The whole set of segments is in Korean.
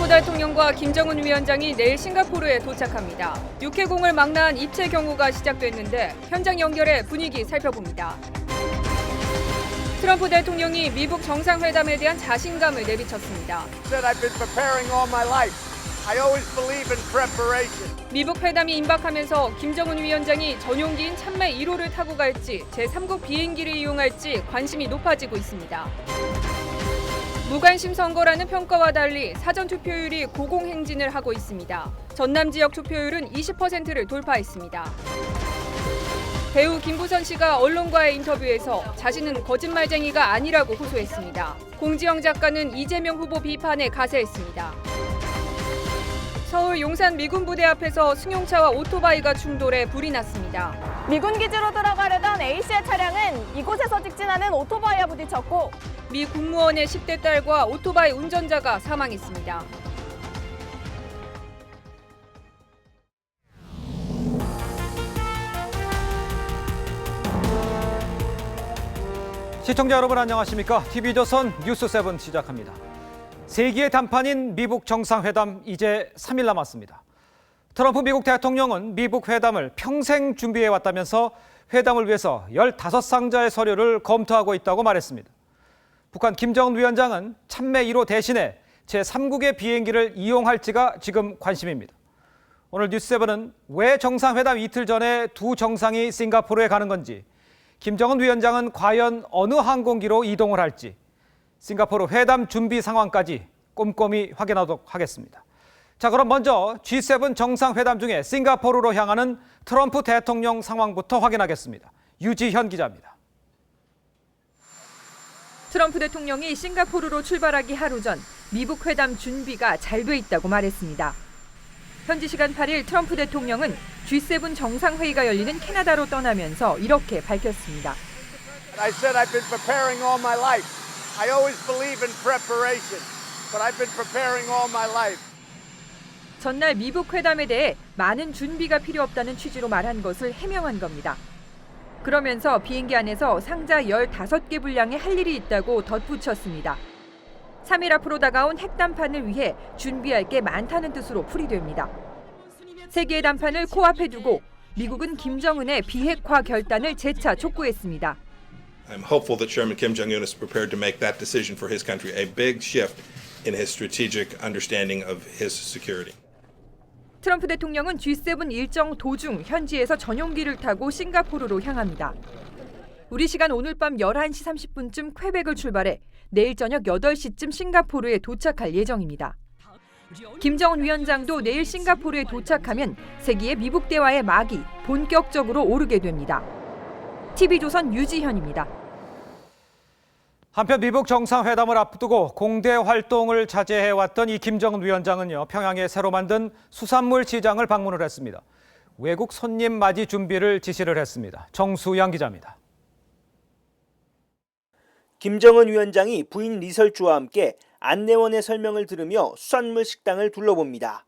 트럼프 대통령과 김정은 위원장이 내일 싱가포르에 도착합니다. 육해공을 망라한 입체 경호가 시작됐는데 현장 연결해 분위기 살펴봅니다. 트럼프 대통령이 미국 정상회담에 대한 자신감을 내비쳤습니다. 미국 회담이 임박하면서 김정은 위원장이 전용기인 참매 1호를 타고 갈지 제3국 비행기를 이용할지 관심이 높아지고 있습니다. 무관심 선거라는 평가와 달리 사전투표율이 고공행진을 하고 있습니다. 전남 지역 투표율은 20%를 돌파했습니다. 배우 김부선 씨가 언론과의 인터뷰에서 자신은 거짓말쟁이가 아니라고 호소했습니다. 공지영 작가는 이재명 후보 비판에 가세했습니다. 서울 용산 미군 부대 앞에서 승용차와 오토바이가 충돌해 불이 났습니다. 미군 기지로 들어가려던 A씨의 차량은 이곳에서 직진하는 오토바이와 부딪혔고 미 국무원의 10대 딸과 오토바이 운전자가 사망했습니다. 시청자 여러분 안녕하십니까? TV조선 뉴스7 시작합니다. 세기의 단판인 미국 정상회담 이제 3일 남았습니다. 트럼프 미국 대통령은 미국 회담을 평생 준비해왔다면서 회담을 위해서 15상자의 서류를 검토하고 있다고 말했습니다. 북한 김정은 위원장은 참매 1호 대신에 제3국의 비행기를 이용할지가 지금 관심입니다. 오늘 뉴스7은 왜 정상회담 이틀 전에 두 정상이 싱가포르에 가는 건지, 김정은 위원장은 과연 어느 항공기로 이동을 할지, 싱가포르 회담 준비 상황까지 꼼꼼히 확인하도록 하겠습니다. 자, 그럼 먼저 G7 정상회담 중에 싱가포르로 향하는 트럼프 대통령 상황부터 확인하겠습니다. 유지현 기자입니다. 트럼프 대통령이 싱가포르로 출발하기 하루 전 미국 회담 준비가 잘 돼 있다고 말했습니다. 현지 시간 8일 트럼프 대통령은 G7 정상회의가 열리는 캐나다로 떠나면서 이렇게 밝혔습니다. I said I've been preparing all my life. I always believe in preparation, but I've been preparing all my life. 전날 미국 회담에 대해 많은 준비가 필요 없다는 취지로 말한 것을 해명한 겁니다. 그러면서 비행기 안에서 상자 15개 분량의 할 일이 있다고 덧붙였습니다. 3일 앞으로 다가온 핵담판을 위해 준비할 게 많다는 뜻으로 풀이됩니다. 세계의 담판을 코앞에 두고 미국은 김정은의 비핵화 결단을 재차 촉구했습니다. I'm hopeful that Chairman Kim Jong-un is prepared to make that decision for his country, a big shift in his strategic understanding of his security. 트럼프 대통령은 G7 일정 도중 현지에서 전용기를 타고 싱가포르로 향합니다. 우리 시간 오늘 밤 11시 30분쯤 퀘벡을 출발해 내일 저녁 8시쯤 싱가포르에 도착할 예정입니다. 김정은 위원장도 내일 싱가포르에 도착하면 세기의 미국 대화의 막이 본격적으로 오르게 됩니다. TV조선 유지현입니다. 한편 미국 정상회담을 앞두고 공대 활동을 자제해왔던 이 김정은 위원장은요, 평양에 새로 만든 수산물 시장을 방문을 했습니다. 외국 손님 맞이 준비를 지시를 했습니다. 정수양 기자입니다. 김정은 위원장이 부인 리설주와 함께 안내원의 설명을 들으며 수산물 식당을 둘러봅니다.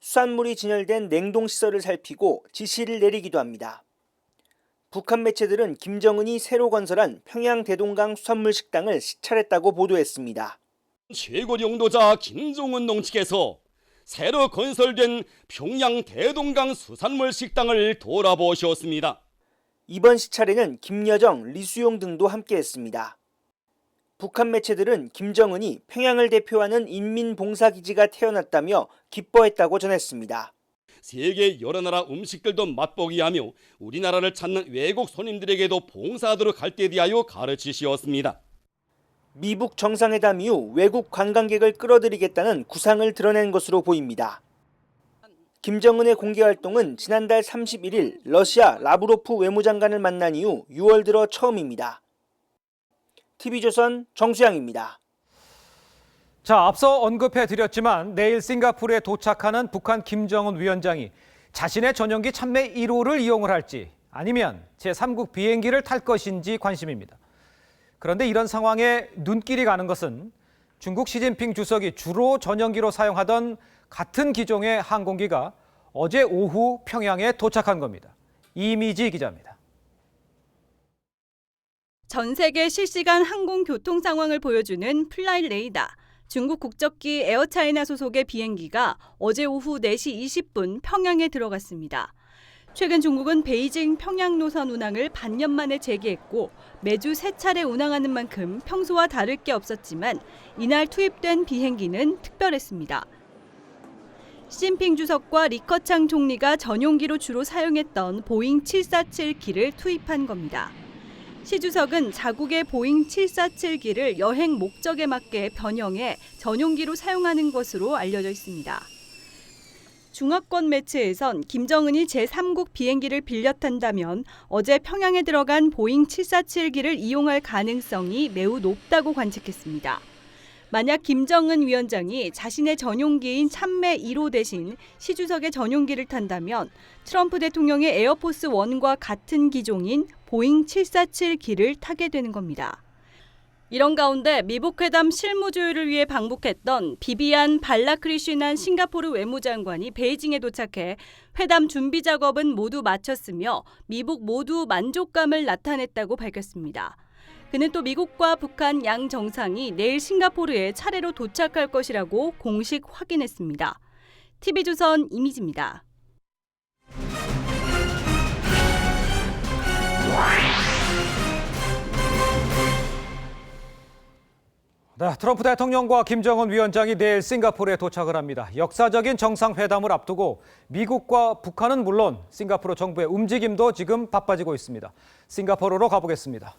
수산물이 진열된 냉동시설을 살피고 지시를 내리기도 합니다. 북한 매체들은 김정은이 새로 건설한 평양 대동강 수산물 식당을 시찰했다고 보도했습니다. 최고領導자 김정은 동측에서 새로 건설된 평양 대동강 수산물 식당을 돌아보셨습니다. 이번 시찰에는 김여정, 리수용 등도 함께했습니다. 북한 매체들은 김정은이 평양을 대표하는 인민봉사기지가 태어났다며 기뻐했다고 전했습니다. 세계 여러 나라 음식들도 맛보기 하며 우리나라를 찾는 외국 손님들에게도 봉사하도록 할 때 대하여 가르치시었습니다. 미국 정상회담 이후 외국 관광객을 끌어들이겠다는 구상을 드러낸 것으로 보입니다. 김정은의 공개활동은 지난달 31일 러시아 라브로프 외무장관을 만난 이후 6월 들어 처음입니다. TV조선 정수양입니다. 자, 앞서 언급해드렸지만 내일 싱가포르에 도착하는 북한 김정은 위원장이 자신의 전용기 참매 1호를 이용을 할지 아니면 제3국 비행기를 탈 것인지 관심입니다. 그런데 이런 상황에 눈길이 가는 것은 중국 시진핑 주석이 주로 전용기로 사용하던 같은 기종의 항공기가 어제 오후 평양에 도착한 겁니다. 이미지 기자입니다. 전 세계 실시간 항공 교통 상황을 보여주는 플라이 레이더. 중국 국적기 에어차이나 소속의 비행기가 어제 오후 4시 20분 평양에 들어갔습니다. 최근 중국은 베이징 평양 노선 운항을 반년 만에 재개했고 매주 3차례 운항하는 만큼 평소와 다를 게 없었지만 이날 투입된 비행기는 특별했습니다. 시진핑 주석과 리커창 총리가 전용기로 주로 사용했던 보잉 747기를 투입한 겁니다. 시 주석은 자국의 보잉 747기를 여행 목적에 맞게 변형해 전용기로 사용하는 것으로 알려져 있습니다. 중화권 매체에선 김정은이 제3국 비행기를 빌려 탄다면 어제 평양에 들어간 보잉 747기를 이용할 가능성이 매우 높다고 관측했습니다. 만약 김정은 위원장이 자신의 전용기인 참매 1호 대신 시 주석의 전용기를 탄다면 트럼프 대통령의 에어포스 1과 같은 기종인 보잉 747기를 타게 되는 겁니다. 이런 가운데 미북 회담 실무 조율을 위해 방북했던 비비안 발라크리슈난 싱가포르 외무장관이 베이징에 도착해 회담 준비 작업은 모두 마쳤으며 미북 모두 만족감을 나타냈다고 밝혔습니다. 그는 또 미국과 북한 양 정상이 내일 싱가포르에 차례로 도착할 것이라고 공식 확인했습니다. TV조선 이미지입니다. 네, 트럼프 대통령과 김정은 위원장이 내일 싱가포르에 도착을 합니다. 역사적인 정상회담을 앞두고 미국과 북한은 물론 싱가포르 정부의 움직임도 지금 바빠지고 있습니다. 싱가포르로 가보겠습니다.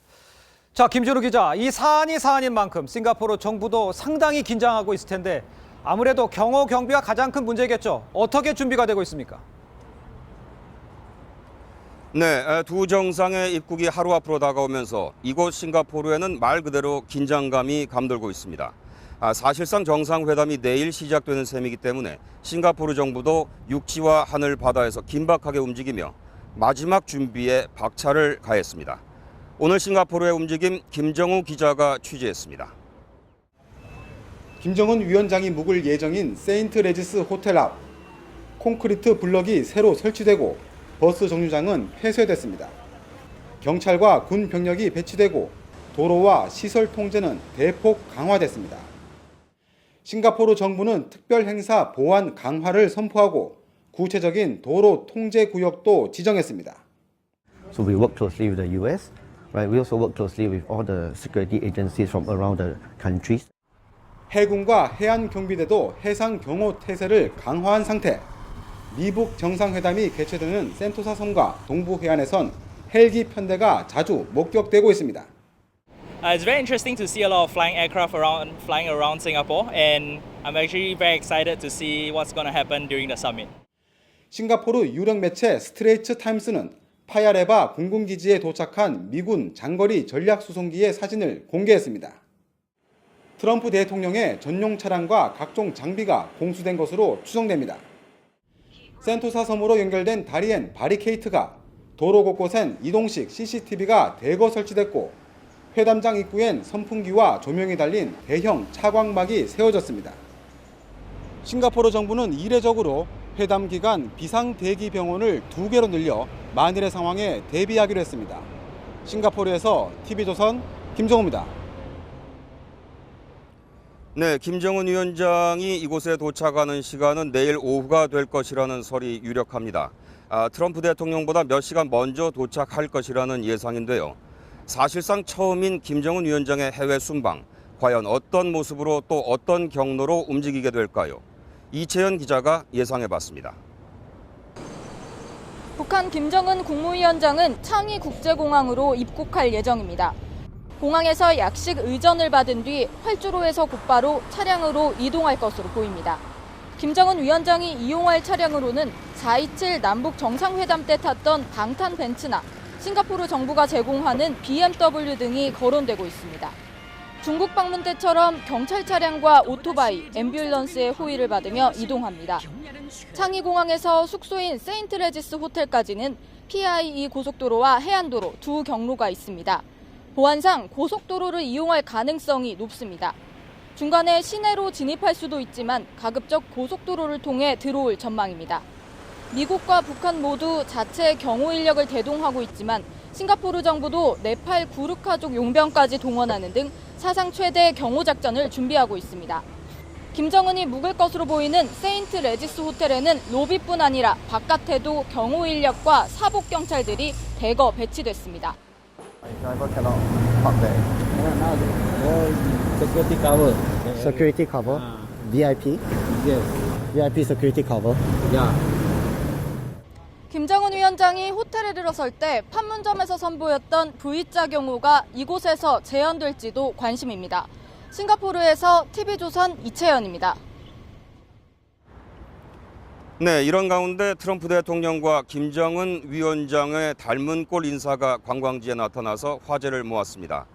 자, 김준우 기자, 이 사안이 사안인 만큼 싱가포르 정부도 상당히 긴장하고 있을 텐데 아무래도 경호 경비가 가장 큰 문제겠죠. 어떻게 준비가 되고 있습니까? 네, 두 정상의 입국이 하루 앞으로 다가오면서 이곳 싱가포르에는 말 그대로 긴장감이 감돌고 있습니다. 사실상 정상회담이 내일 시작되는 셈이기 때문에 싱가포르 정부도 육지와 하늘 바다에서 긴박하게 움직이며 마지막 준비에 박차를 가했습니다. 오늘 싱가포르의 움직임 김정우 기자가 취재했습니다. 김정은 위원장이 묵을 예정인 세인트 레지스 호텔 앞 콘크리트 블럭이 새로 설치되고 버스 정류장은 폐쇄됐습니다. 경찰과 군 병력이 배치되고 도로와 시설 통제는 대폭 강화됐습니다. 싱가포르 정부는 특별 행사 보안 강화를 선포하고 구체적인 도로 통제 구역도 지정했습니다. So we work closely with the US, right? We also work closely with all the security agencies from around the countries. 해군과 해안 경비대도 해상 경호 태세를 강화한 상태. 미북 정상회담이 개최되는 센토사 섬과 동부 해안에선 헬기 편대가 자주 목격되고 있습니다. It's very interesting to see a lot of flying aircraft flying around Singapore, and I'm actually very excited to see what's going to happen during the summit. 싱가포르 유력 매체 스트레이트 타임스는 파야레바 공군기지에 도착한 미군 장거리 전략수송기의 사진을 공개했습니다. 트럼프 대통령의 전용 차량과 각종 장비가 공수된 것으로 추정됩니다. 센토사 섬으로 연결된 다리엔 바리케이트가, 도로 곳곳엔 이동식 CCTV가 대거 설치됐고 회담장 입구엔 선풍기와 조명이 달린 대형 차광막이 세워졌습니다. 싱가포르 정부는 이례적으로 회담 기간 비상대기병원을 2개로 늘려 만일의 상황에 대비하기로 했습니다. 싱가포르에서 TV조선 김정우입니다. 네, 김정은 위원장이 이곳에 도착하는 시간은 내일 오후가 될 것이라는 설이 유력합니다. 트럼프 대통령보다 몇 시간 먼저 도착할 것이라는 예상인데요. 사실상 처음인 김정은 위원장의 해외 순방, 과연 어떤 모습으로 또 어떤 경로로 움직이게 될까요? 이채연 기자가 예상해봤습니다. 북한 김정은 국무위원장은 창의 국제공항으로 입국할 예정입니다. 공항에서 약식 의전을 받은 뒤 활주로에서 곧바로 차량으로 이동할 것으로 보입니다. 김정은 위원장이 이용할 차량으로는 4.27 남북 정상회담 때 탔던 방탄 벤츠나 싱가포르 정부가 제공하는 BMW 등이 거론되고 있습니다. 중국 방문 때처럼 경찰 차량과 오토바이, 앰뷸런스의 호위를 받으며 이동합니다. 창의공항에서 숙소인 세인트 레지스 호텔까지는 PIE 고속도로와 해안도로 두 경로가 있습니다. 보안상 고속도로를 이용할 가능성이 높습니다. 중간에 시내로 진입할 수도 있지만 가급적 고속도로를 통해 들어올 전망입니다. 미국과 북한 모두 자체 경호 인력을 대동하고 있지만 싱가포르 정부도 네팔 구르카족 용병까지 동원하는 등 사상 최대 경호 작전을 준비하고 있습니다. 김정은이 묵을 것으로 보이는 세인트 레지스 호텔에는 로비뿐 아니라 바깥에도 경호 인력과 사복 경찰들이 대거 배치됐습니다. Security cover. VIP. Yes. VIP security cover. 김정은 위원장이 호텔에 들어설 때 판문점에서 선보였던 V자 경호가 이곳에서 재현될지도 관심입니다. 싱가포르에서 TV조선 이채연입니다. 네, 이런 가운데 트럼프 대통령과 김정은 위원장의 닮은 꼴 인사가 관광지에 나타나서 화제를 모았습니다.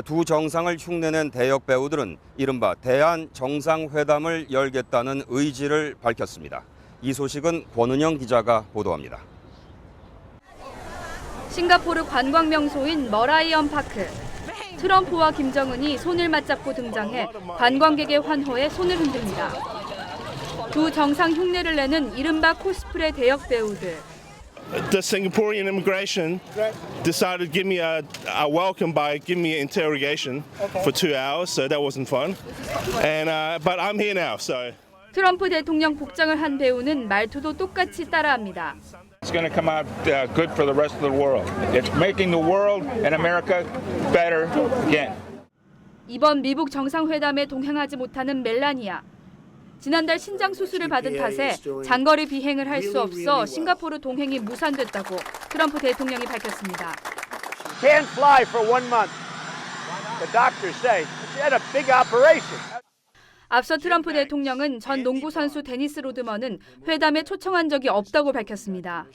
두 정상을 흉내낸 대역 배우들은 이른바 대한 정상회담을 열겠다는 의지를 밝혔습니다. 이 소식은 권은영 기자가 보도합니다. 싱가포르 관광 명소인 머라이언 파크. 트럼프와 김정은이 손을 맞잡고 등장해 관광객의 환호에 손을 흔듭니다. 두 정상 흉내를 내는 이른바 코스프레 대역 배우들. The Singaporean immigration decided to give me a welcome by giving me an interrogation for 2 hours, so that wasn't fun. But I'm here now, so. 트럼프 대통령 복장을 한 배우는 말투도 똑같이 따라합니다. It's going to come out good for the rest of the world. It's making the world and America better again. 이번 미북 정상회담에 동행하지 못하는 멜라니아. 지난달 신장 수술을 받은 탓에 장거리 비행을 할 수 없어 싱가포르 동행이 무산됐다고 트럼프 대통령이 밝혔습니다. Can't fly for 1 month. The doctors say she had a big operation. 앞서 트럼프 대통령은 전 농구 선수 데니스 로드먼은 회담에 초청한 적이 없다고 밝혔습니다.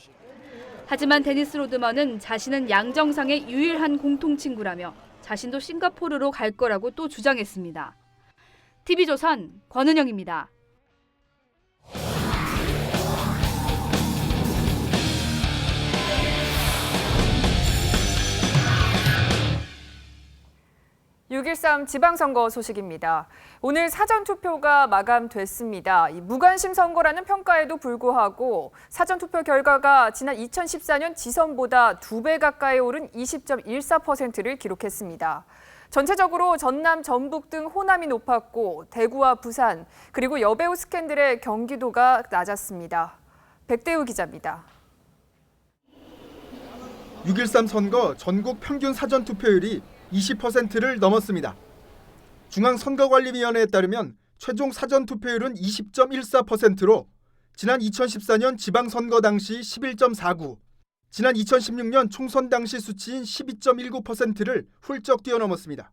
하지만 데니스 로드먼은 자신은 양 정상의 유일한 공통 친구라며 자신도 싱가포르로 갈 거라고 또 주장했습니다. TV조선 권은영입니다. (6.13) 지방선거 소식입니다. 오늘 사전투표가 마감됐습니다. 무관심 선거라는 평가에도 불구하고 사전투표 결과가 지난 2014년 지선보다 2배 가까이 오른 20.14%를 기록했습니다. 전체적으로 전남, 전북 등 호남이 높았고 대구와 부산, 그리고 여배우 스캔들의 경기도가 낮았습니다. 백대우 기자입니다. 6.13 선거 전국 평균 사전투표율이 20%를 넘었습니다. 중앙선거관리위원회에 따르면 최종 사전투표율은 20.14%로 지난 2014년 지방선거 당시 11.49, 지난 2016년 총선 당시 수치인 12.19%를 훌쩍 뛰어넘었습니다.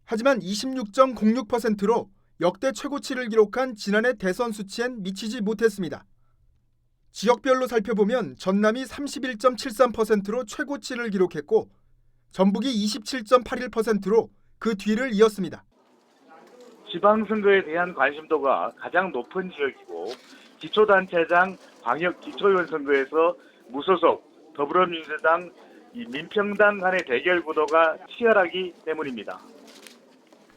하지만 26.06%로 역대 최고치를 기록한 지난해 대선 수치엔 미치지 못했습니다. 지역별로 살펴보면 전남이 31.73%로 최고치를 기록했고 전북이 27.81%로 그 뒤를 이었습니다. 지방선거에 대한 관심도가 가장 높은 지역이고 기초단체장, 광역기초의원 선거에서 무소속, 더불어민주당, 민평당 간의 대결 구도가 치열하기 때문입니다.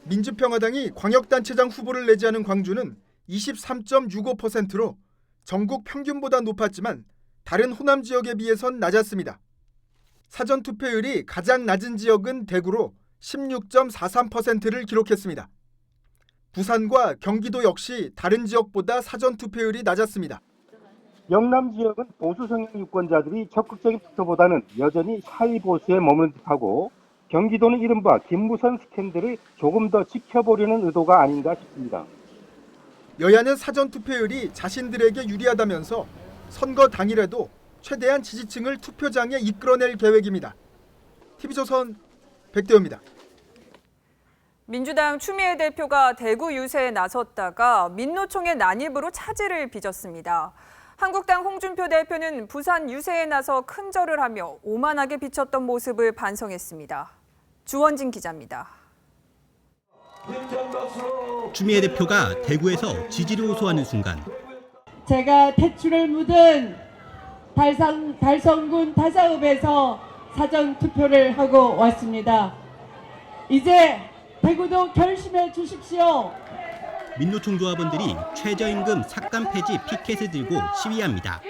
민주평화당이 광역단체장 후보를 내지 않은 광주는 23.65%로 전국 평균보다 높았지만 다른 호남 지역에 비해선 낮았습니다. 사전투표율이 가장 낮은 지역은 대구로 16.43%를 기록했습니다. 부산과 경기도 역시 다른 지역보다 사전투표율이 낮았습니다. 영남 지역은 보수 성향 유권자들이 적극적인 투표보다는 여전히 사이 보수에 머무는 듯하고 경기도는 이른바 김무선 스캔들을 조금 더 지켜보려는 의도가 아닌가 싶습니다. 여야는 사전투표율이 자신들에게 유리하다면서 선거 당일에도 최대한 지지층을 투표장에 이끌어낼 계획입니다. TV조선 백대호입니다. 민주당 추미애 대표가 대구 유세에 나섰다가 민노총의 난입으로 차질을 빚었습니다. 한국당 홍준표 대표는 부산 유세에 나서 큰절을 하며 오만하게 비쳤던 모습을 반성했습니다. 주원진 기자입니다. 추미애 대표가 대구에서 지지를 호소하는 순간 제가 태출을 묻은 달성군 다사읍에서 사전투표를 하고 왔습니다. 이제 대구도 결심해 주십시오. 민노총 조합원들이 최저임금 삭감 폐지 피켓을 들고 시위합니다.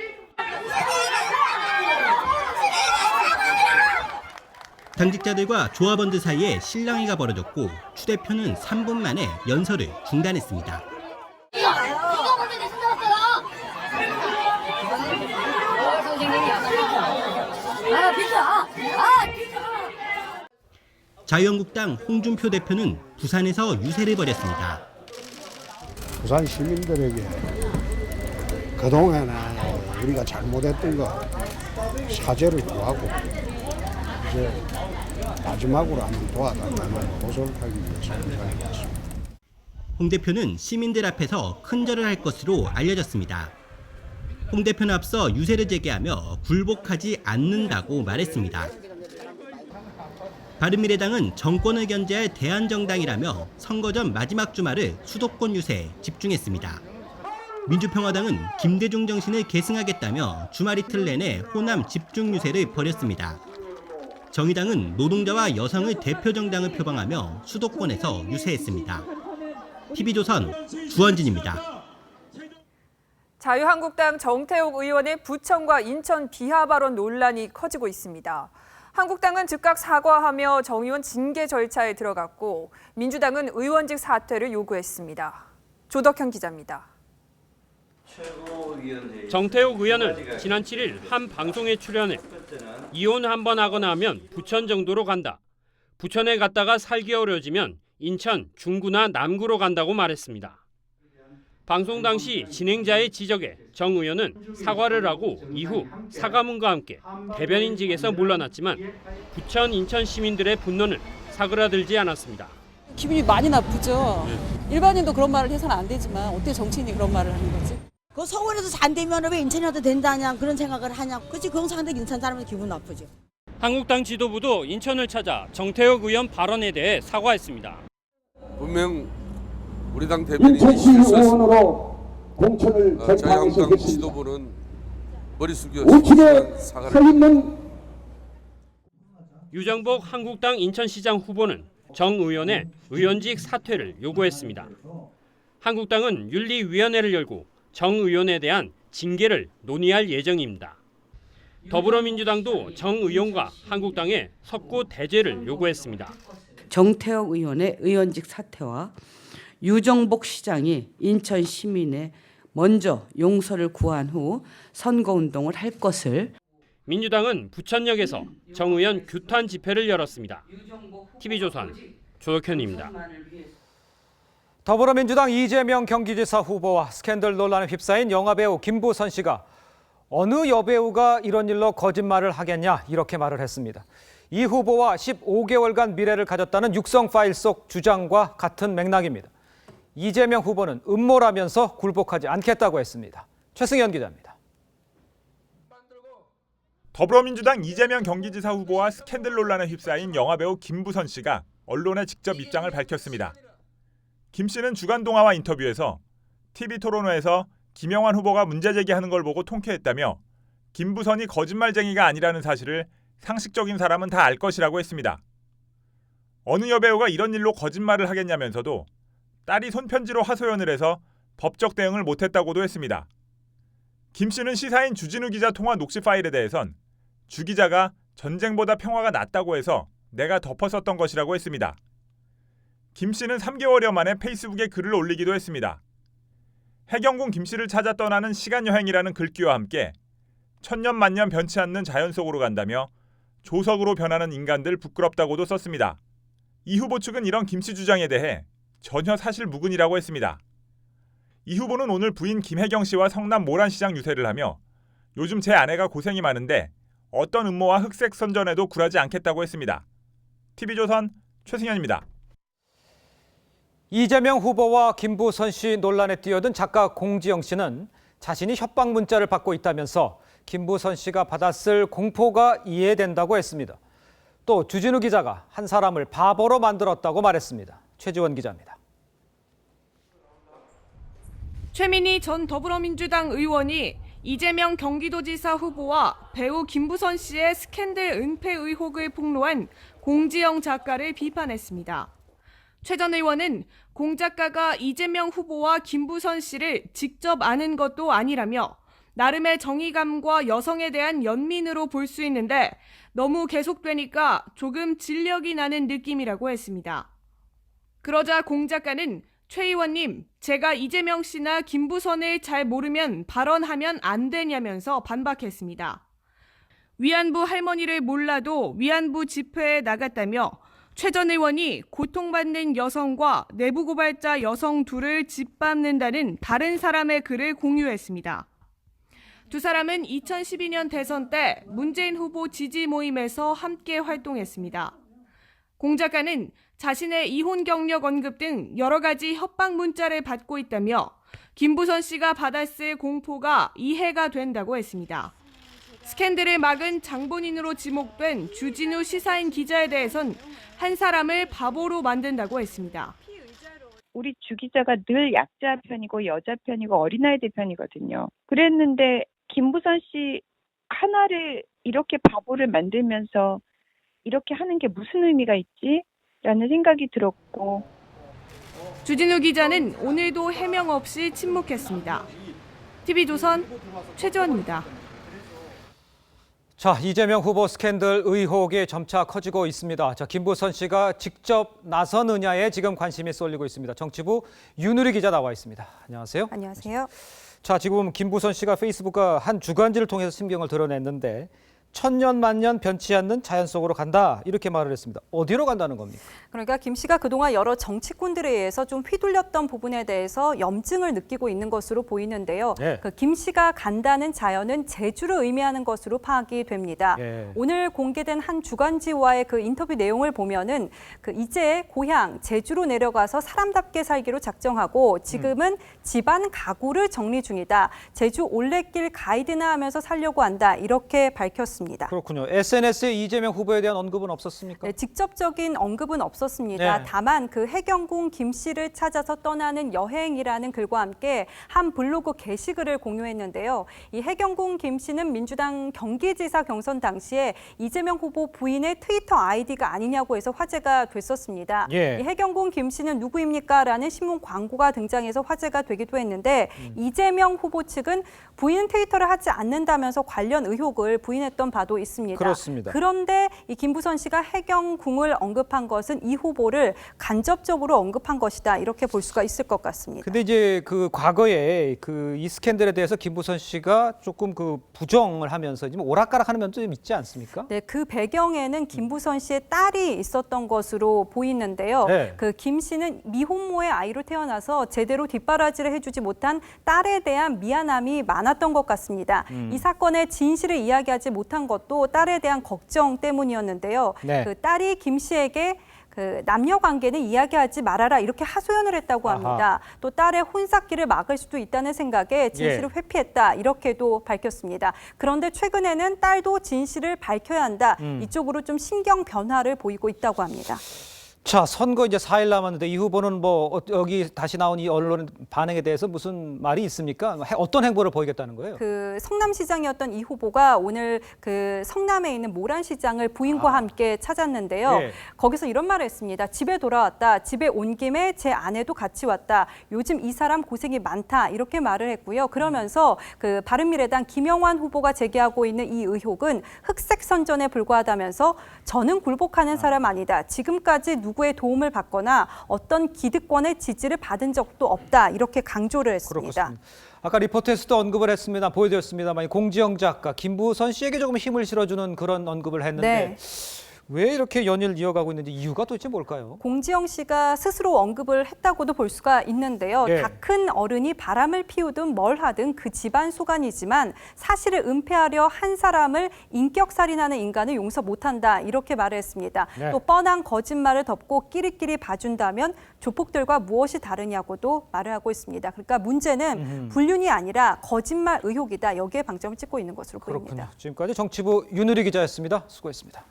당직자들과 조합원들 사이에 실랑이가 벌어졌고 추 대표는 3분 만에 연설을 중단했습니다. 자유한국당 홍준표 대표는 부산에서 유세를 벌였습니다. 부산 시민들에게 그동안에 우리가 잘못했던 거 사죄를 구하고 이제 마지막으로 한번 도와달라는 호소를 하기 위해서 연설했습니다. 홍 대표는 시민들 앞에서 큰절을 할 것으로 알려졌습니다. 홍 대표는 앞서 유세를 재개하며 굴복하지 않는다고 말했습니다. 바른미래당은 정권을 견제할 대안정당이라며 선거 전 마지막 주말을 수도권 유세에 집중했습니다. 민주평화당은 김대중 정신을 계승하겠다며 주말 이틀 내내 호남 집중 유세를 벌였습니다. 정의당은 노동자와 여성의 대표 정당을 표방하며 수도권에서 유세했습니다. TV조선 주원진입니다. 자유한국당 정태욱 의원의 부천과 인천 비하 발언 논란이 커지고 있습니다. 한국당은 즉각 사과하며 정 의원 징계 절차에 들어갔고 민주당은 의원직 사퇴를 요구했습니다. 조덕현 기자입니다. 정태욱 의원은 지난 7일 한 방송에 출연해 이혼 한번 하거나 하면 부천 정도로 간다. 부천에 갔다가 살기 어려워지면 인천, 중구나 남구로 간다고 말했습니다. 방송 당시 진행자의 지적에 정 의원은 사과를 하고 이후 사과문과 함께 대변인직에서 물러났지만 부천, 인천 시민들의 분노는 사그라들지 않았습니다. 기분이 많이 나쁘죠. 일반인도 그런 말을 해서는 안 되지만 어떻게 정치인이 그런 말을 하는 거지? 그 서울에서 잘 되면 왜 인천이 와도 된다냐 그런 생각을 하냐. 그치 그런 상대 인천 사람은 기분 나쁘지. 한국당 지도부도 인천을 찾아 정태욱 의원 발언에 대해 사과했습니다. 분명 우리 당 대변인이 실수했습니다. 자유한국당 지도부는 머리 숙여 사과를. 유정복 한국당 인천시장 후보는 정 의원의 의원직 사퇴를 요구했습니다. 한국당은 윤리위원회를 열고 정 의원에 대한 징계를 논의할 예정입니다. 더불어민주당도 정 의원과 한국당에 석고 대죄를 요구했습니다. 정태욱 의원의 의원직 사퇴와 유정복 시장이 인천 시민의 먼저 용서를 구한 후 선거운동을 할 것을. 민주당은 부천역에서 정 의원 규탄 집회를 열었습니다. TV조선 조덕현입니다. 더불어민주당 이재명 경기지사 후보와 스캔들 논란에 휩싸인 영화배우 김부선 씨가 어느 여배우가 이런 일로 거짓말을 하겠냐 이렇게 말을 했습니다. 이 후보와 15개월간 미래를 가졌다는 육성 파일 속 주장과 같은 맥락입니다. 이재명 후보는 음모라면서 굴복하지 않겠다고 했습니다. 최승현 기자입니다. 더불어민주당 이재명 경기지사 후보와 스캔들 논란에 휩싸인 영화배우 김부선 씨가 언론에 직접 입장을 밝혔습니다. 김 씨는 주간동아와 인터뷰에서 TV토론회에서 김영환 후보가 문제 제기하는 걸 보고 통쾌했다며 김부선이 거짓말쟁이가 아니라는 사실을 상식적인 사람은 다 알 것이라고 했습니다. 어느 여배우가 이런 일로 거짓말을 하겠냐면서도 딸이 손편지로 하소연을 해서 법적 대응을 못했다고도 했습니다. 김 씨는 시사인 주진우 기자 통화 녹취 파일에 대해선 주 기자가 전쟁보다 평화가 낫다고 해서 내가 덮었었던 것이라고 했습니다. 김 씨는 3개월여 만에 페이스북에 글을 올리기도 했습니다. 해경궁 김 씨를 찾아 떠나는 시간여행이라는 글귀와 함께 천년만년 변치 않는 자연 속으로 간다며 조석으로 변하는 인간들 부끄럽다고도 썼습니다. 이 후보 측은 이런 김 씨 주장에 대해 전혀 사실 무근이라고 했습니다. 이 후보는 오늘 부인 김혜경 씨와 성남 모란시장 유세를 하며 요즘 제 아내가 고생이 많은데 어떤 음모와 흑색 선전에도 굴하지 않겠다고 했습니다. TV조선 최승현입니다. 이재명 후보와 김부선 씨 논란에 뛰어든 작가 공지영 씨는 자신이 협박 문자를 받고 있다면서 김부선 씨가 받았을 공포가 이해된다고 했습니다. 또 주진우 기자가 한 사람을 바보로 만들었다고 말했습니다. 최지원 기자입니다. 최민희 전 더불어민주당 의원이 이재명 경기도지사 후보와 배우 김부선 씨의 스캔들 은폐 의혹을 폭로한 공지영 작가를 비판했습니다. 최 전 의원은 공 작가가 이재명 후보와 김부선 씨를 직접 아는 것도 아니라며 나름의 정의감과 여성에 대한 연민으로 볼 수 있는데 너무 계속되니까 조금 질력이 나는 느낌이라고 했습니다. 그러자 공 작가는 최 의원님, 제가 이재명 씨나 김부선을 잘 모르면 발언하면 안 되냐면서 반박했습니다. 위안부 할머니를 몰라도 위안부 집회에 나갔다며 최 전 의원이 고통받는 여성과 내부 고발자 여성 둘을 짓밟는다는 다른 사람의 글을 공유했습니다. 두 사람은 2012년 대선 때 문재인 후보 지지 모임에서 함께 활동했습니다. 공 작가는 자신의 이혼 경력 언급 등 여러 가지 협박 문자를 받고 있다며 김부선 씨가 받았을 공포가 이해가 된다고 했습니다. 스캔들을 막은 장본인으로 지목된 주진우 시사인 기자에 대해선 한 사람을 바보로 만든다고 했습니다. 우리 주 기자가 늘 약자 편이고 여자 편이고 어린아이들 편이거든요. 그랬는데 김부선 씨 하나를 이렇게 바보를 만들면서 이렇게 하는 게 무슨 의미가 있지? 라는 생각이 들었고. 주진우 기자는 오늘도 해명 없이 침묵했습니다. TV조선 최지원입니다. 자, 이재명 후보 스캔들 의혹이 점차 커지고 있습니다. 자, 김부선 씨가 직접 나서느냐에 지금 관심이 쏠리고 있습니다. 정치부 윤우리 기자 나와 있습니다. 안녕하세요. 안녕하세요. 자, 지금 김부선 씨가 페이스북과 한 주간지를 통해서 심경을 드러냈는데 천년 만년 변치 않는 자연 속으로 간다 이렇게 말을 했습니다. 어디로 간다는 겁니까? 그러니까 김 씨가 그동안 여러 정치꾼들에 의해서 좀 휘둘렸던 부분에 대해서 염증을 느끼고 있는 것으로 보이는데요. 네. 그 김 씨가 간다는 자연은 제주를 의미하는 것으로 파악이 됩니다. 네. 오늘 공개된 한 주간지와의 그 인터뷰 내용을 보면은 그 이제 고향 제주로 내려가서 사람답게 살기로 작정하고 지금은 집안 가구를 정리 중이다. 제주 올레길 가이드나 하면서 살려고 한다. 이렇게 밝혔습니다. 그렇군요. SNS에 이재명 후보에 대한 언급은 없었습니까? 네, 직접적인 언급은 없었습니다. 네. 다만 그 해경궁 김 씨를 찾아서 떠나는 여행이라는 글과 함께 한 블로그 게시글을 공유했는데요. 이 해경궁 김 씨는 민주당 경기지사 경선 당시에 이재명 후보 부인의 트위터 아이디가 아니냐고 해서 화제가 됐었습니다. 예. 이 해경궁 김 씨는 누구입니까? 라는 신문 광고가 등장해서 화제가 되기도 했는데 이재명 후보 측은 부인은 트위터를 하지 않는다면서 관련 의혹을 부인했던 바도 있습니다. 그렇습니다. 그런데 이 김부선 씨가 해경궁을 언급한 것은 이 후보를 간접적으로 언급한 것이다. 이렇게 볼 수가 있을 것 같습니다. 근데 이제 그 과거에 그 이 스캔들에 대해서 김부선 씨가 조금 그 부정을 하면서 지금 오락가락하는 면도 좀 있지 않습니까? 네, 그 배경에는 김부선 씨의 딸이 있었던 것으로 보이는데요. 네. 그 김 씨는 미혼모의 아이로 태어나서 제대로 뒷바라지를 해주지 못한 딸에 대한 미안함이 많았던 것 같습니다. 이 사건의 진실을 이야기하지 못한 것도 딸에 대한 걱정 때문이었는데요. 네. 그 딸이 김 씨에게 그 남녀 관계는 이야기하지 말아라 이렇게 하소연을 했다고 합니다. 또 딸의 혼삭기를 막을 수도 있다는 생각에 진실을 회피했다 이렇게도 밝혔습니다. 그런데 최근에는 딸도 진실을 밝혀야 한다. 이쪽으로 좀 신경 변화를 보이고 있다고 합니다. 자, 선거 이제 4일 남았는데 이 후보는 뭐 여기 다시 나온 이 언론 반응에 대해서 무슨 말이 있습니까? 어떤 행보를 보이겠다는 거예요? 그 성남시장이었던 이 후보가 오늘 그 성남에 있는 모란시장을 부인과 함께 찾았는데요. 예. 거기서 이런 말을 했습니다. 집에 돌아왔다. 집에 온 김에 제 아내도 같이 왔다. 요즘 이 사람 고생이 많다. 이렇게 말을 했고요. 그러면서 그 바른미래당 김영환 후보가 제기하고 있는 이 의혹은 흑색 선전에 불과하다면서 저는 굴복하는 사람 아니다. 지금까지 누구의 도움을 받거나 어떤 기득권의 지지를 받은 적도 없다. 이렇게 강조를 했습니다. 그렇습니다. 아까 리포트에서도 언급을 했습니다. 보여드렸습니다만 공지영 작가 김부선 씨에게 조금 힘을 실어주는 그런 언급을 했는데 왜 이렇게 연일 이어가고 있는지 이유가 도대체 뭘까요? 공지영 씨가 스스로 언급을 했다고도 볼 수가 있는데요. 네. 다 큰 어른이 바람을 피우든 뭘 하든 그 집안 소관이지만 사실을 은폐하려 한 사람을 인격살인하는 인간을 용서 못한다. 이렇게 말을 했습니다. 네. 또 뻔한 거짓말을 덮고 끼리끼리 봐준다면 조폭들과 무엇이 다르냐고도 말을 하고 있습니다. 그러니까 문제는 불륜이 아니라 거짓말 의혹이다. 여기에 방점을 찍고 있는 것으로 보입니다. 그렇군요. 지금까지 정치부 윤우리 기자였습니다. 수고했습니다.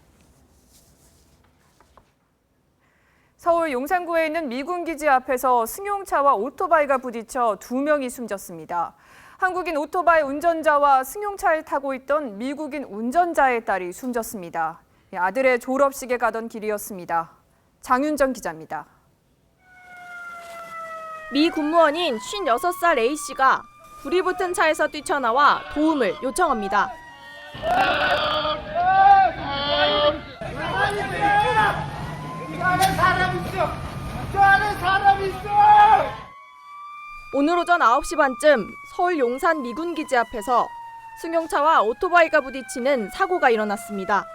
서울 용산구에 있는 미군 기지 앞에서 승용차와 오토바이가 부딪혀 2명이 숨졌습니다. 한국인 오토바이 운전자와 승용차를 타고 있던 미국인 운전자의 딸이 숨졌습니다. 아들의 졸업식에 가던 길이었습니다. 장윤정 기자입니다. 미 군무원인 56살 A씨가 불이 붙은 차에서 뛰쳐나와 도움을 요청합니다. 오늘 오전 9시 반쯤 서울 용산 미군 기지 앞에서 승용차와 오토바이가 부딪히는 사고가 일어났습니다.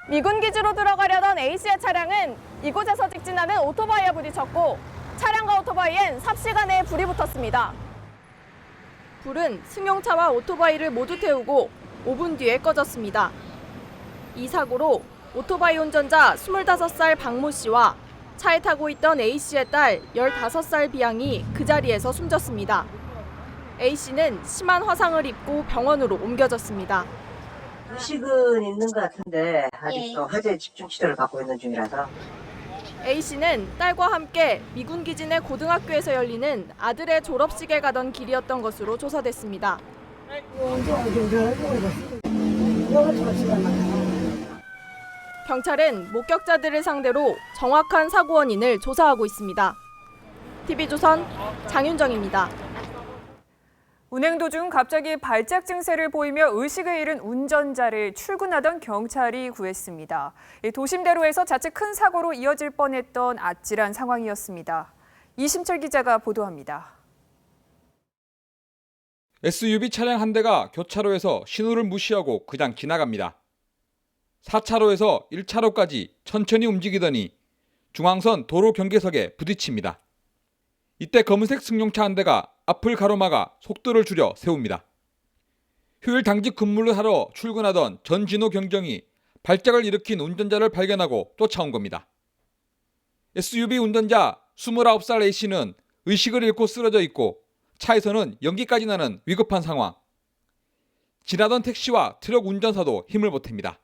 미군 기지로 들어가려던 A씨의 차량은 이곳에서 직진하는 오토바이와 부딪혔고 차량과 오토바이엔 삽시간에 불이 붙었습니다. 불은 승용차와 오토바이를 모두 태우고 5분 뒤에 꺼졌습니다. 이 사고로 오토바이 운전자 25살 박모 씨와 차에 타고 있던 A 씨의 딸 15살 비양이 그 자리에서 숨졌습니다. A 씨는 심한 화상을 입고 병원으로 옮겨졌습니다. 의식은 있는 것 같은데 아직도 화재 집중 치료를 받고 있는 중이라서. A 씨는 딸과 함께 미군 기지 내 고등학교에서 열리는 아들의 졸업식에 가던 길이었던 것으로 조사됐습니다. 경찰은 목격자들을 상대로 정확한 사고 원인을 조사하고 있습니다. TV조선 장윤정입니다. 운행 도중 갑자기 발작 증세를 보이며 의식을 잃은 운전자를 출근하던 경찰이 구했습니다. 도심대로에서 자칫 큰 사고로 이어질 뻔했던 아찔한 상황이었습니다. 이심철 기자가 보도합니다. SUV 차량 한 대가 교차로에서 신호를 무시하고 그냥 지나갑니다. 4차로에서 1차로까지 천천히 움직이더니 중앙선 도로 경계석에 부딪힙니다. 이때 검은색 승용차 한 대가 앞을 가로막아 속도를 줄여 세웁니다. 휴일 당직 근무를 하러 출근하던 전진호 경정이 발작을 일으킨 운전자를 발견하고 쫓아온 겁니다. SUV 운전자 29살 A씨는 의식을 잃고 쓰러져 있고 차에서는 연기까지 나는 위급한 상황. 지나던 택시와 트럭 운전사도 힘을 보탭니다.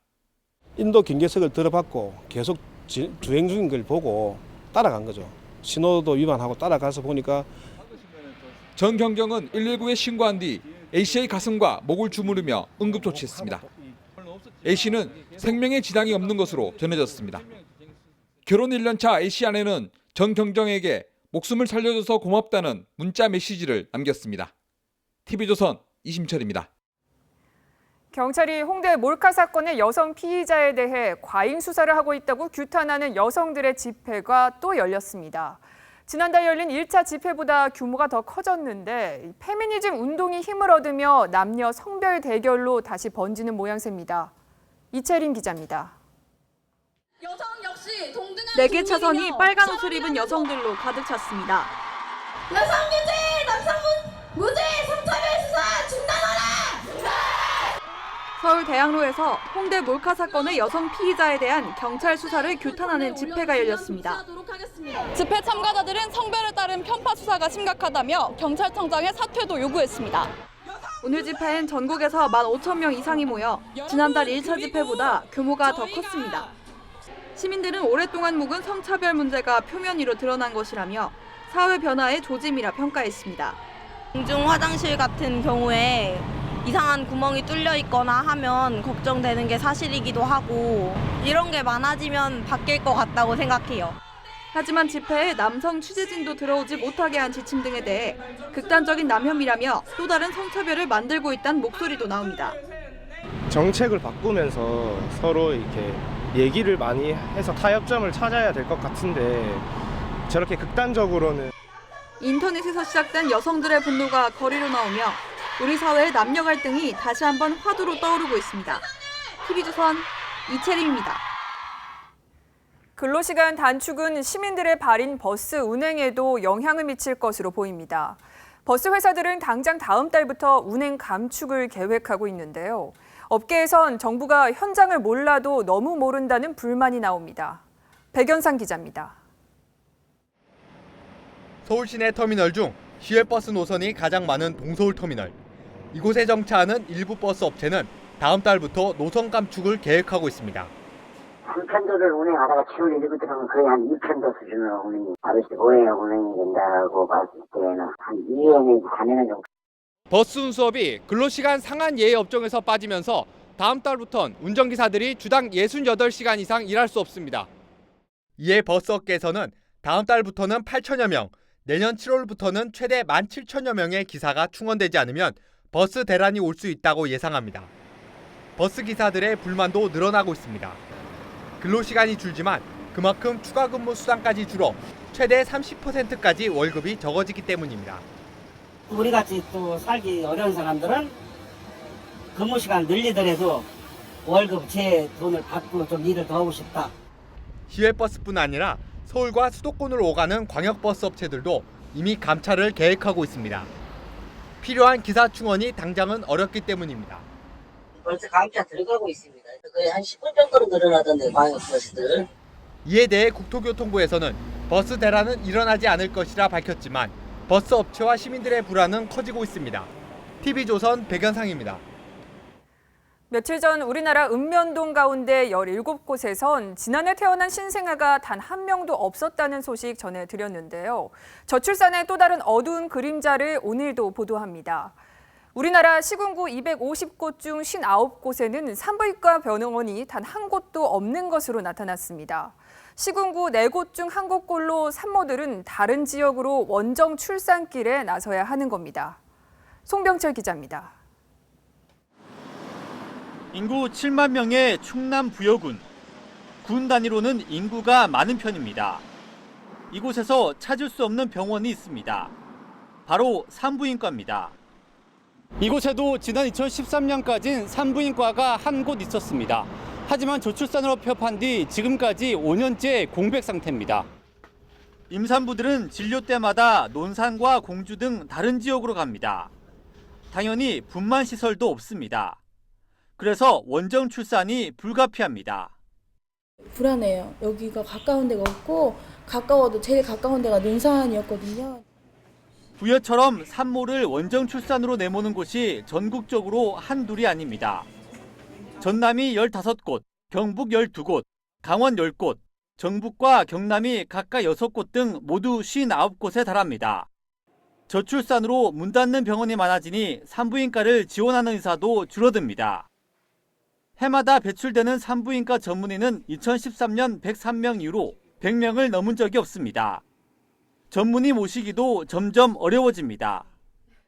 인도 경계석을 들어받고 계속 주행 중인 걸 보고 따라간 거죠. 신호도 위반하고 따라가서 보니까 전 경정은 119에 신고한 뒤 A씨의 가슴과 목을 주무르며 응급조치했습니다. A씨는 생명에 지장이 없는 것으로 전해졌습니다. 결혼 1년차 A씨 아내는 전 경정에게 목숨을 살려줘서 고맙다는 문자 메시지를 남겼습니다. TV조선 이심철입니다. 경찰이 홍대 몰카 사건의 여성 피의자에 대해 과잉 수사를 하고 있다고 규탄하는 여성들의 집회가 또 열렸습니다. 지난달 열린 1차 집회보다 규모가 더 커졌는데 페미니즘 운동이 힘을 얻으며 남녀 성별 대결로 다시 번지는 모양새입니다. 이채린 기자입니다. 4개 차선이 빨간 옷을 입은 여성들로 가득 찼습니다. 여성무죄, 남성무죄, 성차별 수사 중단하라! 서울 대학로에서 홍대 몰카 사건의 여성 피의자에 대한 경찰 수사를 규탄하는 집회가 열렸습니다. 집회 참가자들은 성별에 따른 편파 수사가 심각하다며 경찰청장의 사퇴도 요구했습니다. 오늘 집회엔 전국에서 15,000명 이상이 모여 지난달 1차 집회보다 규모가 더 컸습니다. 시민들은 오랫동안 묵은 성차별 문제가 표면 위로 드러난 것이라며 사회 변화의 조짐이라 평가했습니다. 공중 화장실 같은 경우에 이상한 구멍이 뚫려 있거나 하면 걱정되는 게 사실이기도 하고 이런 게 많아지면 바뀔 것 같다고 생각해요. 하지만 집회에 남성 취재진도 들어오지 못하게 한 지침 등에 대해 극단적인 남혐이라며 또 다른 성차별을 만들고 있다는 목소리도 나옵니다. 정책을 바꾸면서 서로 이렇게 얘기를 많이 해서 타협점을 찾아야 될 것 같은데 저렇게 극단적으로는 인터넷에서 시작된 여성들의 분노가 거리로 나오며 우리 사회의 남녀 갈등이 다시 한번 화두로 떠오르고 있습니다. TV조선 이채림입니다. 근로시간 단축은 시민들의 발인 버스 운행에도 영향을 미칠 것으로 보입니다. 버스 회사들은 당장 다음 달부터 운행 감축을 계획하고 있는데요. 업계에선 정부가 현장을 몰라도 너무 모른다는 불만이 나옵니다. 백연상 기자입니다. 서울 시내 터미널 중 시외버스 노선이 가장 많은 동서울 터미널. 이곳에 정차하는 일부 버스 업체는 다음 달부터 노선 감축을 계획하고 있습니다. 한 편도를 운행하다가 7월 1일부터는 거의 한 2편도 수준으로 운행이 5회 운행이 된다고 봤을 때는 한 2년에서 4년 정도. 버스 운수업이 근로시간 상한 예외 업종에서 빠지면서 다음 달부터는 운전기사들이 주당 68시간 이상 일할 수 없습니다. 이에 버스 업계에서는 다음 달부터는 8천여 명, 내년 7월부터는 최대 17,000여 명의 기사가 충원되지 않으면 버스 대란이 올 수 있다고 예상합니다. 버스 기사들의 불만도 늘어나고 있습니다. 근로시간이 줄지만 그만큼 추가 근무 수당까지 줄어 최대 30%까지 월급이 적어지기 때문입니다. 우리같이 또 살기 어려운 사람들은 근무시간 늘리더라도 월급 제 돈을 받고 좀 일을 더 하고 싶다. 시외버스뿐 아니라 서울과 수도권으로 오가는 광역버스 업체들도 이미 감차를 계획하고 있습니다. 필요한 기사 충원이 당장은 어렵기 때문입니다. 벌써 감차 들어가고 있습니다. 거의 한 10분 정도로 늘어나던데 광역버스들. 이에 대해 국토교통부에서는 버스 대란은 일어나지 않을 것이라 밝혔지만 버스 업체와 시민들의 불안은 커지고 있습니다. TV조선 백연상입니다. 며칠 전 우리나라 읍면동 가운데 17곳에선 지난해 태어난 신생아가 단 한 명도 없었다는 소식 전해드렸는데요. 저출산의 또 다른 어두운 그림자를 오늘도 보도합니다. 우리나라 시군구 250곳 중 59곳에는 산부인과 병원이 단 한 곳도 없는 것으로 나타났습니다. 시군구 4곳 중 1곳꼴로 산모들은 다른 지역으로 원정 출산길에 나서야 하는 겁니다. 송병철 기자입니다. 인구 7만 명의 충남 부여군. 군 단위로는 인구가 많은 편입니다. 이곳에서 찾을 수 없는 병원이 있습니다. 바로 산부인과입니다. 이곳에도 지난 2013년까지는 산부인과가 한 곳 있었습니다. 하지만 저출산으로 폐업한 뒤 지금까지 5년째 공백 상태입니다. 임산부들은 진료 때마다 논산과 공주 등 다른 지역으로 갑니다. 당연히 분만 시설도 없습니다. 그래서 원정 출산이 불가피합니다. 불안해요. 여기가 가까운 데가 없고 가까워도 제일 가까운 데가 논산이었거든요. 부여처럼 산모를 원정 출산으로 내모는 곳이 전국적으로 한둘이 아닙니다. 전남이 15곳, 경북 12곳, 강원 10곳, 전북과 경남이 각각 6곳 등 모두 59곳에 달합니다. 저출산으로 문 닫는 병원이 많아지니 산부인과를 지원하는 의사도 줄어듭니다. 해마다 배출되는 산부인과 전문의는 2013년 103명 이후로 100명을 넘은 적이 없습니다. 전문의 모시기도 점점 어려워집니다.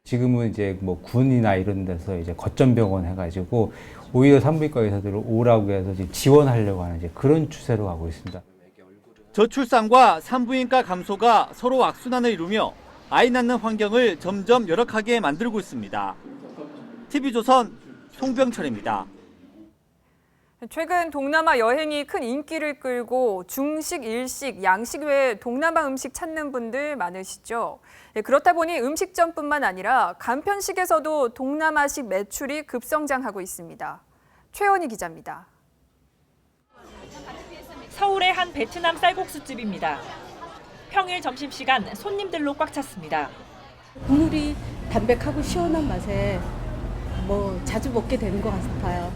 지금은 이제 뭐 군이나 이런 데서 이제 거점병원 해가지고 오히려 산부인과 의사들을 오라고 해서 지원하려고 하는 이제 그런 추세로 가고 있습니다. 저출산과 산부인과 감소가 서로 악순환을 이루며 아이 낳는 환경을 점점 열악하게 만들고 있습니다. TV조선 송병철입니다. 최근 동남아 여행이 큰 인기를 끌고 중식, 일식, 양식 외에 동남아 음식 찾는 분들 많으시죠? 그렇다 보니 음식점뿐만 아니라 간편식에서도 동남아식 매출이 급성장하고 있습니다. 최원희 기자입니다. 서울의 한 베트남 쌀국수집입니다. 평일 점심시간 손님들로 꽉 찼습니다. 국물이 담백하고 시원한 맛에 자주 먹게 되는 것 같아요.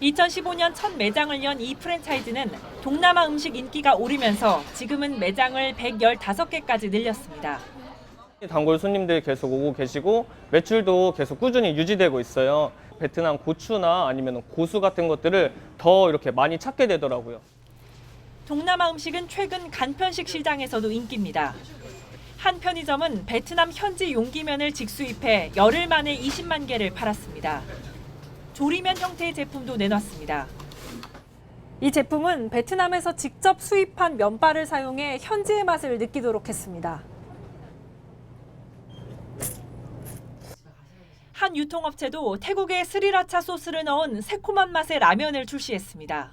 2015년 첫 매장을 연 이 프랜차이즈는 동남아 음식 인기가 오르면서 지금은 매장을 115개까지 늘렸습니다. 단골 손님들 계속 오고 계시고 매출도 계속 꾸준히 유지되고 있어요. 베트남 고추나 아니면 고수 같은 것들을 더 이렇게 많이 찾게 되더라고요. 동남아 음식은 최근 간편식 시장에서도 인기입니다. 한 편의점은 베트남 현지 용기면을 직수입해 열흘 만에 20만 개를 팔았습니다. 조리면 형태의 제품도 내놨습니다. 이 제품은 베트남에서 직접 수입한 면발을 사용해 현지의 맛을 느끼도록 했습니다. 한 유통업체도 태국의 스리라차 소스를 넣은 새콤한 맛의 라면을 출시했습니다.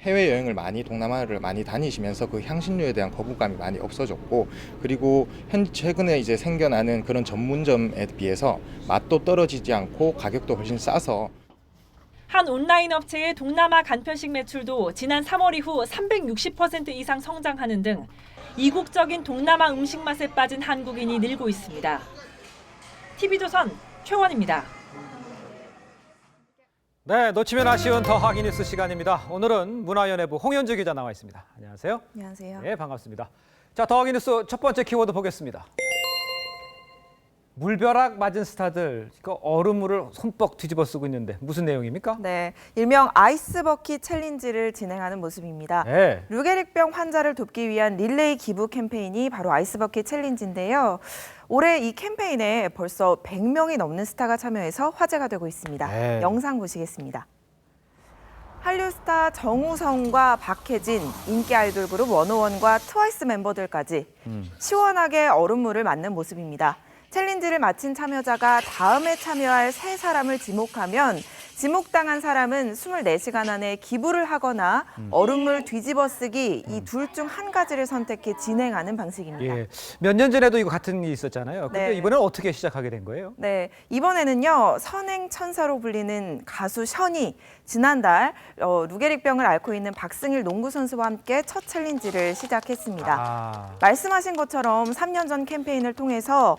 해외여행을 많이 동남아를 많이 다니시면서 그 향신료에 대한 거부감이 많이 없어졌고, 그리고 최근에 이제 생겨나는 그런 전문점에 비해서 맛도 떨어지지 않고 가격도 훨씬 싸서 한 온라인 업체의 동남아 간편식 매출도 지난 3월 이후 360% 이상 성장하는 등 이국적인 동남아 음식 맛에 빠진 한국인이 늘고 있습니다. TV조선 최원입니다. 네, 놓치면 아쉬운 더하기 뉴스 시간입니다. 오늘은 문화연예부 홍현주 기자 나와 있습니다. 안녕하세요. 안녕하세요. 네, 반갑습니다. 자, 더하기 뉴스 첫 번째 키워드 보겠습니다. 물벼락 맞은 스타들, 얼음물을 손뻑 뒤집어 쓰고 있는데 무슨 내용입니까? 네, 일명 아이스버킷 챌린지를 진행하는 모습입니다. 네. 루게릭병 환자를 돕기 위한 릴레이 기부 캠페인이 바로 아이스버킷 챌린지인데요. 올해 이 캠페인에 벌써 100명이 넘는 스타가 참여해서 화제가 되고 있습니다. 네. 영상 보시겠습니다. 한류 스타 정우성과 박해진, 인기 아이돌 그룹 워너원과 트와이스 멤버들까지 시원하게 얼음물을 맞는 모습입니다. 챌린지를 마친 참여자가 다음에 참여할 세 사람을 지목하면 지목당한 사람은 24시간 안에 기부를 하거나 얼음물 뒤집어 쓰기 이 둘 중 한 가지를 선택해 진행하는 방식입니다. 예, 몇 년 전에도 이거 같은 일이 있었잖아요. 근데 네. 이번엔 어떻게 시작하게 된 거예요? 네, 이번에는요 선행 천사로 불리는 가수 션이 지난달 루게릭병을 앓고 있는 박승일 농구 선수와 함께 첫 챌린지를 시작했습니다. 말씀하신 것처럼 3년 전 캠페인을 통해서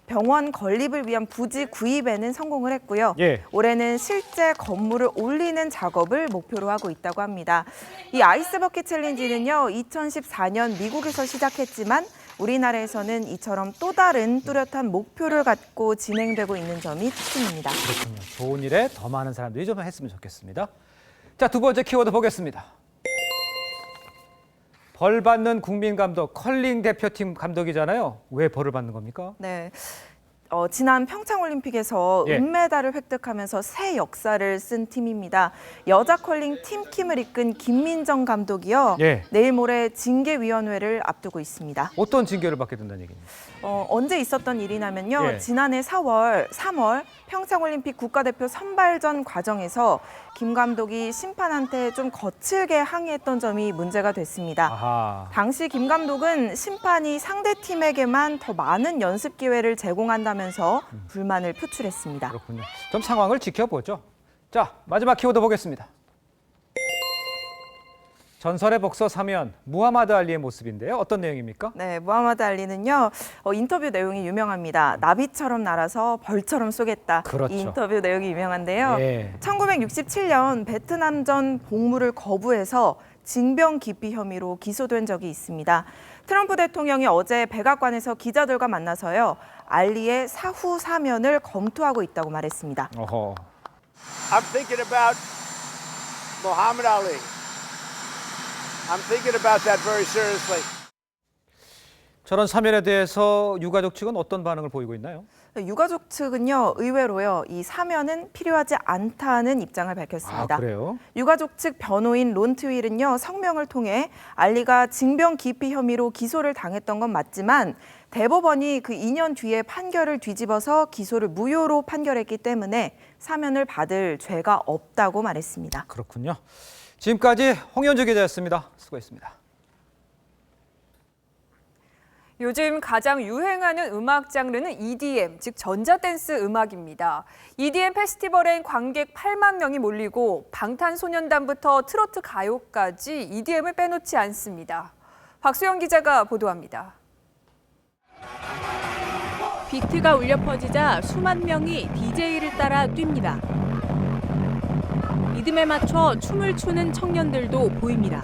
병원 건립을 위한 부지 구입에는 성공을 했고요. 예. 올해는 실제 건물을 올리는 작업을 목표로 하고 있다고 합니다. 이 아이스버킷 챌린지는요 2014년 미국에서 시작했지만 우리나라에서는 이처럼 또 다른 뚜렷한 목표를 갖고 진행되고 있는 점이 특징입니다. 그렇군요. 좋은 일에 더 많은 사람들이 좀 했으면 좋겠습니다. 자, 두 번째 키워드 보겠습니다. 벌 받는 국민 감독, 컬링 대표팀 감독이잖아요. 왜 벌을 받는 겁니까? 네. 지난 평창올림픽에서 예. 은메달을 획득하면서 새 역사를 쓴 팀입니다. 여자 컬링 팀킴을 이끈 김민정 감독이요. 예. 내일 모레 징계위원회를 앞두고 있습니다. 어떤 징계를 받게 된다는 얘기입니까? 언제 있었던 일이냐면요. 예. 지난해 3월 평창올림픽 국가대표 선발전 과정에서 김 감독이 심판한테 좀 거칠게 항의했던 점이 문제가 됐습니다. 아하. 당시 김 감독은 심판이 상대 팀에게만 더 많은 연습 기회를 제공한다면서 불만을 표출했습니다. 그렇군요. 좀 상황을 지켜보죠. 자, 마지막 키워드 보겠습니다. 전설의 복서 3연 무하마드 알리의 모습인데요. 어떤 내용입니까? 네, 무하마드 알리는요. 인터뷰 내용이 유명합니다. 나비처럼 날아서 벌처럼 쏘겠다. 그렇죠. 이 인터뷰 내용이 유명한데요. 예. 1967년 베트남전 복무를 거부해서 징병 기피 혐의로 기소된 적이 있습니다. 트럼프 대통령이 어제 백악관에서 기자들과 만나서요. 알리의 사후 사면을 검토하고 있다고 말했습니다. 어허. I'm thinking about Muhammad Ali. I'm thinking about that very seriously. 저런 사면에 대해서 유가족 측은 어떤 반응을 보이고 있나요? 유가족 측은요, 의외로요, 이 사면은 필요하지 않다는 입장을 밝혔습니다. 아, 그래요? 유가족 측 변호인 론 트윌은요, 성명을 통해 알리가 징병 기피 혐의로 기소를 당했던 건 맞지만 대법원이 그 2년 뒤에 판결을 뒤집어서 기소를 무효로 판결했기 때문에 사면을 받을 죄가 없다고 말했습니다. 그렇군요. 지금까지 홍현주 기자였습니다. 수고했습니다. 요즘 가장 유행하는 음악 장르는 EDM, 즉 전자댄스 음악입니다. EDM 페스티벌엔 관객 8만 명이 몰리고 방탄소년단부터 트로트 가요까지 EDM을 빼놓지 않습니다. 박수영 기자가 보도합니다. 비트가 울려 퍼지자 수만 명이 DJ를 따라 뜁니다. 리듬에 맞춰 춤을 추는 청년들도 보입니다.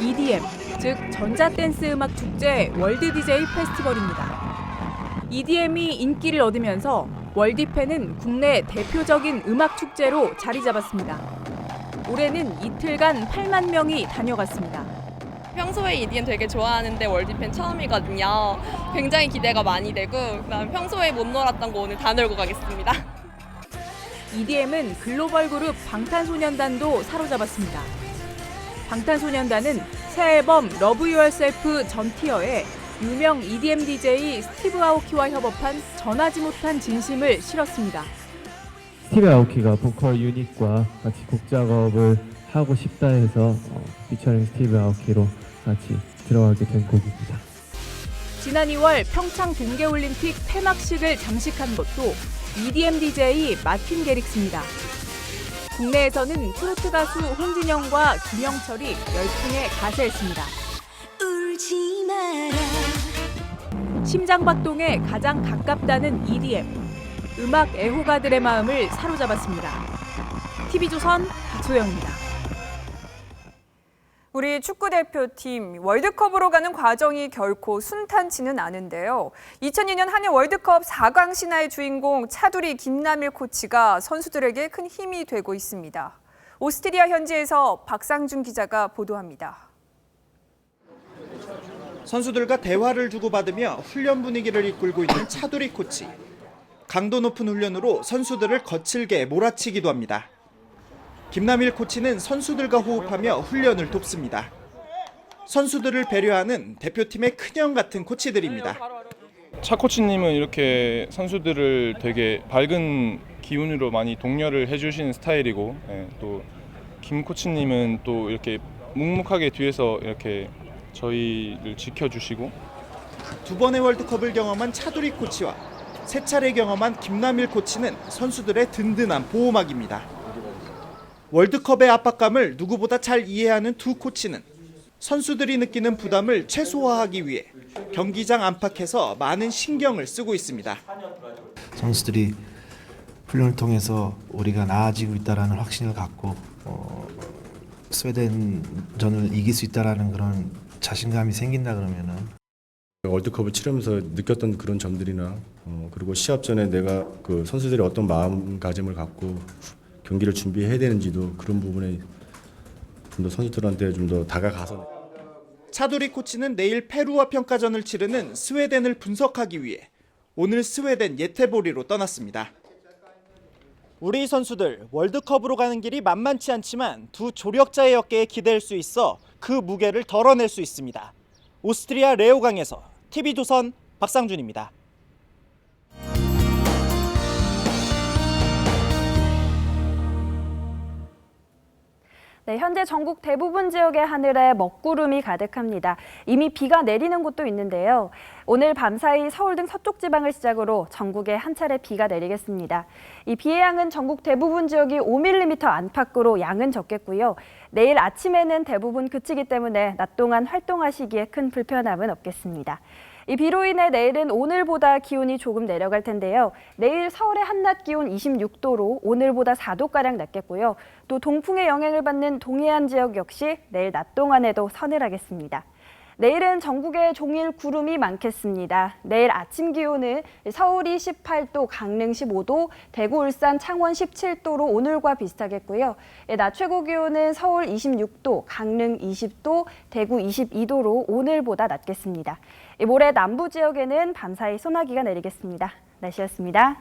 EDM, 즉 전자댄스 음악 축제 월드 DJ 페스티벌입니다. EDM이 인기를 얻으면서 월디페는 국내 대표적인 음악 축제로 자리 잡았습니다. 올해는 이틀간 8만 명이 다녀갔습니다. 평소에 EDM 되게 좋아하는데 월드팬 처음이거든요. 굉장히 기대가 많이 되고 그다음에 평소에 못 놀았던 거 오늘 다 놀고 가겠습니다. EDM은 글로벌 그룹 방탄소년단도 사로잡았습니다. 방탄소년단은 새 앨범 러브 유얼셀프 전티어에 유명 EDM DJ 스티브 아오키와 협업한 전하지 못한 진심을 실었습니다. 스티브 아오키가 보컬 유닛과 같이 곡 작업을 하고 싶다 해서 피처링 스티브 아오키로 같이 들어가게 된 곡입니다. 지난 2월 평창 동계올림픽 폐막식을 장식한 것도 EDM DJ 마틴 게릭스입니다. 국내에서는 트로트 가수 홍진영과 김영철이 열풍에 가세했습니다. 울지 마라. 심장박동에 가장 가깝다는 EDM. 음악 애호가들의 마음을 사로잡았습니다. TV조선 박소영입니다. 우리 축구대표팀 월드컵으로 가는 과정이 결코 순탄치는 않은데요. 2002년 한일 월드컵 4강 신화의 주인공 차두리 김남일 코치가 선수들에게 큰 힘이 되고 있습니다. 오스트리아 현지에서 박상준 기자가 보도합니다. 선수들과 대화를 주고받으며 훈련 분위기를 이끌고 있는 차두리 코치. 강도 높은 훈련으로 선수들을 거칠게 몰아치기도 합니다. 김남일 코치는 선수들과 호흡하며 훈련을 돕습니다. 선수들을 배려하는 대표팀의 큰형 같은 코치들입니다. 차 코치님은 이렇게 선수들을 되게 밝은 기운으로 많이 독려를 해주시는 스타일이고, 또 김 코치님은 또 이렇게 묵묵하게 뒤에서 이렇게 저희를 지켜주시고. 두 번의 월드컵을 경험한 차두리 코치와 세 차례 경험한 김남일 코치는 선수들의 든든한 보호막입니다. 월드컵의 압박감을 누구보다 잘 이해하는 두 코치는 선수들이 느끼는 부담을 최소화하기 위해 경기장 안팎에서 많은 신경을 쓰고 있습니다. 선수들이 훈련을 통해서 우리가 나아지고 있다는 확신을 갖고 스웨덴전을 이길 수 있다는 그런 자신감이 생긴다 그러면은 월드컵을 치르면서 느꼈던 그런 점들이나 그리고 시합 전에 내가 그 선수들이 어떤 마음가짐을 갖고 경기를 준비해야 되는지도 그런 부분에 좀 더 선수들한테 좀 더 다가가서. 차두리 코치는 내일 페루와 평가전을 치르는 스웨덴을 분석하기 위해 오늘 스웨덴 예테보리로 떠났습니다. 우리 선수들 월드컵으로 가는 길이 만만치 않지만 두 조력자의 어깨에 기댈 수 있어 그 무게를 덜어낼 수 있습니다. 오스트리아 레오강에서 TV조선 박상준입니다. 네, 현재 전국 대부분 지역의 하늘에 먹구름이 가득합니다. 이미 비가 내리는 곳도 있는데요. 오늘 밤사이 서울 등 서쪽 지방을 시작으로 전국에 한 차례 비가 내리겠습니다. 이 비의 양은 전국 대부분 지역이 5mm 안팎으로 양은 적겠고요. 내일 아침에는 대부분 그치기 때문에 낮 동안 활동하시기에 큰 불편함은 없겠습니다. 이 비로 인해 내일은 오늘보다 기온이 조금 내려갈 텐데요. 내일 서울의 한낮 기온 26도로 오늘보다 4도가량 낮겠고요. 또 동풍의 영향을 받는 동해안 지역 역시 내일 낮 동안에도 서늘하겠습니다. 내일은 전국에 종일 구름이 많겠습니다. 내일 아침 기온은 서울이 18도, 강릉 15도, 대구, 울산, 창원 17도로 오늘과 비슷하겠고요. 낮 최고 기온은 서울 26도, 강릉 20도, 대구 22도로 오늘보다 낮겠습니다. 모레 남부 지역에는 밤사이 소나기가 내리겠습니다. 날씨였습니다.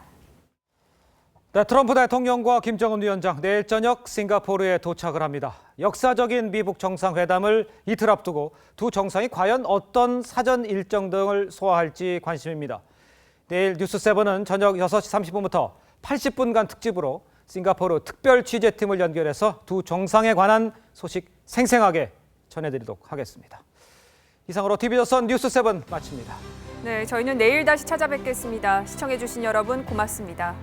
네, 트럼프 대통령과 김정은 위원장 내일 저녁 싱가포르에 도착을 합니다. 역사적인 미북 정상회담을 이틀 앞두고 두 정상이 과연 어떤 사전 일정 등을 소화할지 관심입니다. 내일 뉴스7은 저녁 6시 30분부터 80분간 특집으로 싱가포르 특별 취재팀을 연결해서 두 정상에 관한 소식 생생하게 전해드리도록 하겠습니다. 이상으로 TV조선 뉴스7 마칩니다. 네, 저희는 내일 다시 찾아뵙겠습니다. 시청해주신 여러분 고맙습니다.